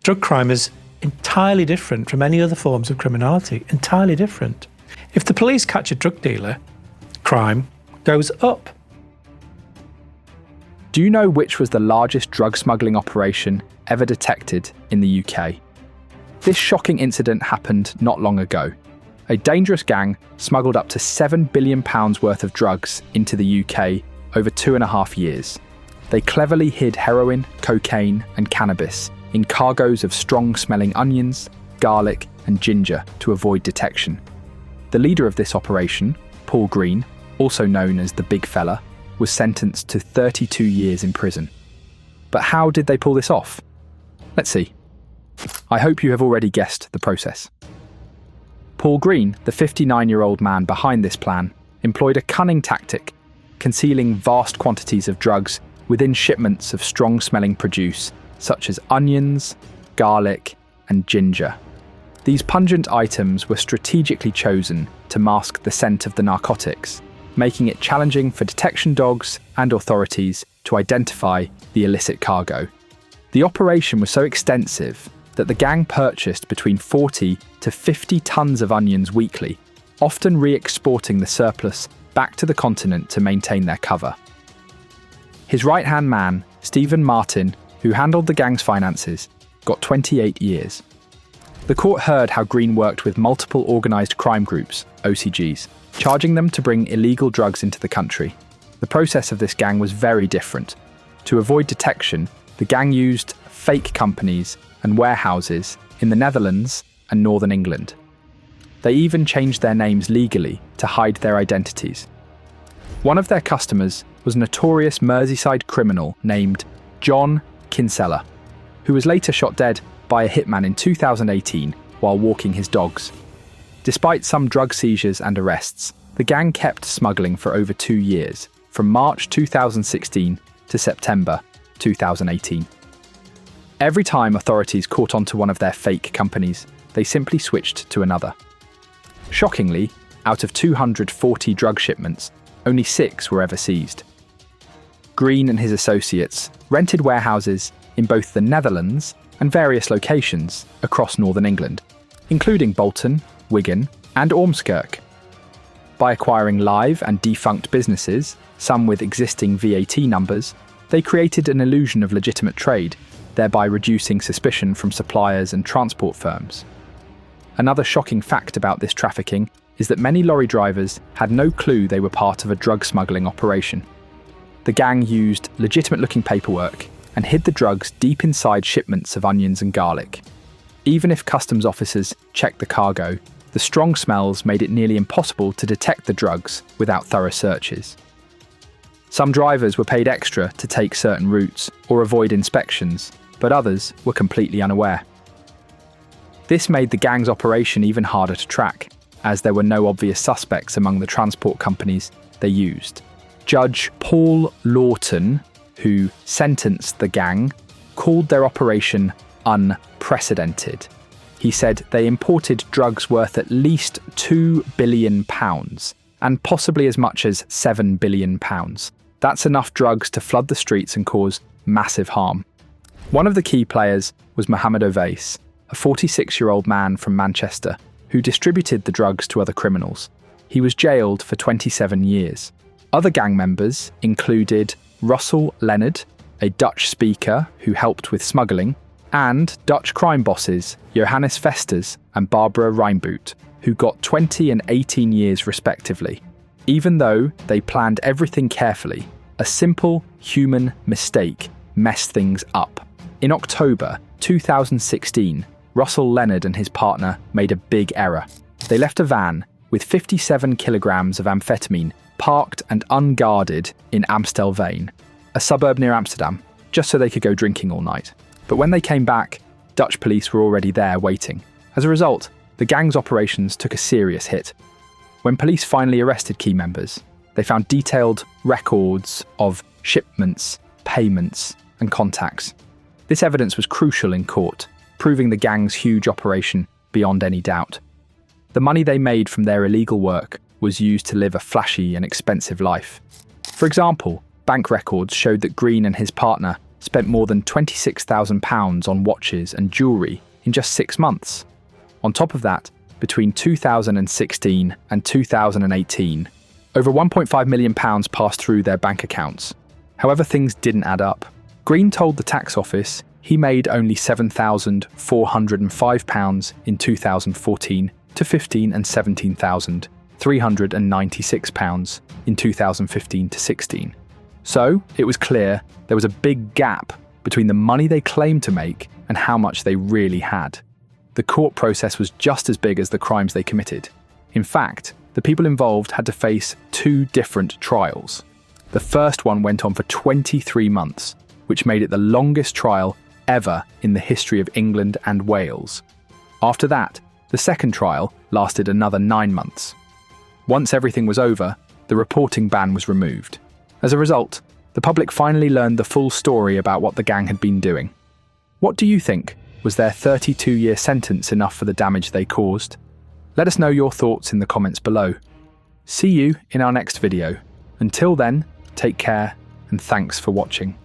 Drug crime is entirely different from any other forms of criminality, entirely different. If the police catch a drug dealer, crime goes up. Do you know which was the largest drug smuggling operation ever detected in the UK? This shocking incident happened not long ago. A dangerous gang smuggled up to £7 billion worth of drugs into the UK over 2.5 years. They cleverly hid heroin, cocaine, and cannabis in cargoes of strong-smelling onions, garlic, and ginger to avoid detection. The leader of this operation, Paul Green, also known as the Big Fella, was sentenced to 32 years in prison. But how did they pull this off? Let's see. I hope you have already guessed the process. Paul Green, the 59-year-old man behind this plan, employed a cunning tactic, concealing vast quantities of drugs within shipments of strong-smelling produce, such as onions, garlic, and ginger. These pungent items were strategically chosen to mask the scent of the narcotics, making it challenging for detection dogs and authorities to identify the illicit cargo. The operation was so extensive that the gang purchased between 40 to 50 tons of onions weekly, often re-exporting the surplus back to the continent to maintain their cover. His right-hand man, Stephen Martin, who handled the gang's finances, got 28 years. The court heard how Green worked with multiple organised crime groups, OCGs, charging them to bring illegal drugs into the country. The process of this gang was very different. To avoid detection, the gang used fake companies and warehouses in the Netherlands and Northern England. They even changed their names legally to hide their identities. One of their customers was a notorious Merseyside criminal named John Kinsella, who was later shot dead by a hitman in 2018 while walking his dogs. Despite some drug seizures and arrests, the gang kept smuggling for over 2 years, from March 2016 to September 2018. Every time authorities caught on to one of their fake companies, they simply switched to another. Shockingly, out of 240 drug shipments, only 6 were ever seized. Green and his associates rented warehouses in both the Netherlands and various locations across northern England, including Bolton, Wigan, and Ormskirk. By acquiring live and defunct businesses, some with existing VAT numbers, they created an illusion of legitimate trade, thereby reducing suspicion from suppliers and transport firms. Another shocking fact about this trafficking is that many lorry drivers had no clue they were part of a drug smuggling operation. The gang used legitimate-looking paperwork and hid the drugs deep inside shipments of onions and garlic. Even if customs officers checked the cargo, the strong smells made it nearly impossible to detect the drugs without thorough searches. Some drivers were paid extra to take certain routes or avoid inspections, but others were completely unaware. This made the gang's operation even harder to track, as there were no obvious suspects among the transport companies they used. Judge Paul Lawton, who sentenced the gang, called their operation unprecedented. He said they imported drugs worth at least £2 billion and possibly as much as £7 billion. That's enough drugs to flood the streets and cause massive harm. One of the key players was Mohammed Ovais, a 46-year-old man from Manchester who distributed the drugs to other criminals. He was jailed for 27 years. Other gang members included Russell Leonard, a Dutch speaker who helped with smuggling, and Dutch crime bosses Johannes Vesters and Barbara Reinboot, who got 20 and 18 years respectively. Even though they planned everything carefully, a simple human mistake messed things up. In October 2016, Russell Leonard and his partner made a big error. They left a van with 57 kilograms of amphetamine parked and unguarded in Amstelveen, a suburb near Amsterdam, just so they could go drinking all night. But when they came back, Dutch police were already there waiting. As a result, the gang's operations took a serious hit. When police finally arrested key members, they found detailed records of shipments, payments, and contacts. This evidence was crucial in court, proving the gang's huge operation beyond any doubt. The money they made from their illegal work was used to live a flashy and expensive life. For example, bank records showed that Green and his partner spent more than £26,000 on watches and jewellery in just 6 months. On top of that, between 2016 and 2018, over £1.5 million passed through their bank accounts. However, things didn't add up. Green told the tax office he made only £7,405 in 2014 to £15,000 and £17,396 in 2015 to 16. So, it was clear there was a big gap between the money they claimed to make and how much they really had. The court process was just as big as the crimes they committed. In fact, the people involved had to face 2 different trials. The first one went on for 23 months, which made it the longest trial ever in the history of England and Wales. After that, the second trial lasted another 9 months. Once everything was over, the reporting ban was removed. As a result, the public finally learned the full story about what the gang had been doing. What do you think? Was their 32-year sentence enough for the damage they caused? Let us know your thoughts in the comments below. See you in our next video. Until then, take care and thanks for watching.